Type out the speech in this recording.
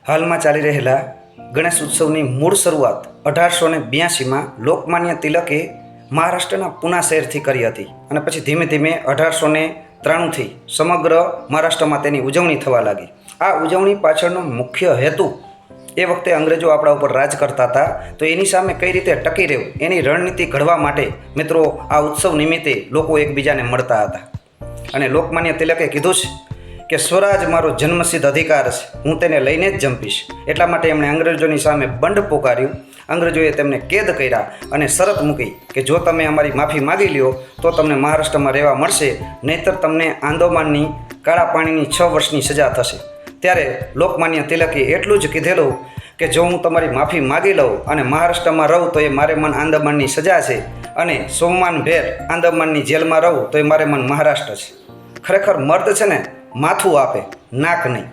હાલમાં ચાલી રહેલા ગણેશ ઉત્સવની મૂળ શરૂઆત 1882માં લોકમાન્ય તિલકે મહારાષ્ટ્રના પુના શહેરથી કરી હતી અને પછી ધીમે ધીમે 1893થી સમગ્ર મહારાષ્ટ્રમાં તેની ઉજવણી થવા લાગી. આ ઉજવણી પાછળનો મુખ્ય હેતુ એ વખતે અંગ્રેજો આપણા ઉપર રાજ કરતા હતા, તો એની સામે કઈ રીતે ટકી રહેવું એની રણનીતિ ઘડવા માટે મિત્રો આ ઉત્સવ નિમિત્તે લોકો એકબીજાને મળતા હતા. અને લોકમાન્ય તિલકે કીધું છે કે સ્વરાજ મારો જન્મસિદ્ધ અધિકાર છે, હું તેને લઈને જ જંપીશ. એટલા માટે એમણે અંગ્રેજોની સામે બંડ પોકાર્યું. અંગ્રેજોએ તેમને કેદ કર્યા અને શરત મૂકી કે જો તમે અમારી માફી માગી લ્યો તો તમને મહારાષ્ટ્રમાં રહેવા મળશે, નહીંતર તમને આંદોમાનની કાળા પાણીની 6 વર્ષની સજા થશે. ત્યારે લોકમાન્ય તિલકે એટલું જ કીધેલું કે જો હું તમારી માફી માગી લઉં અને મહારાષ્ટ્રમાં રહું તો એ મારે મન આંદમાનની સજા છે, અને સોમવાન ભેર આંદમાનની જેલમાં રહું તો એ મારે મન મહારાષ્ટ્ર છે. ખરેખર મર્દ છે ને માથું આપે, નાક નહીં.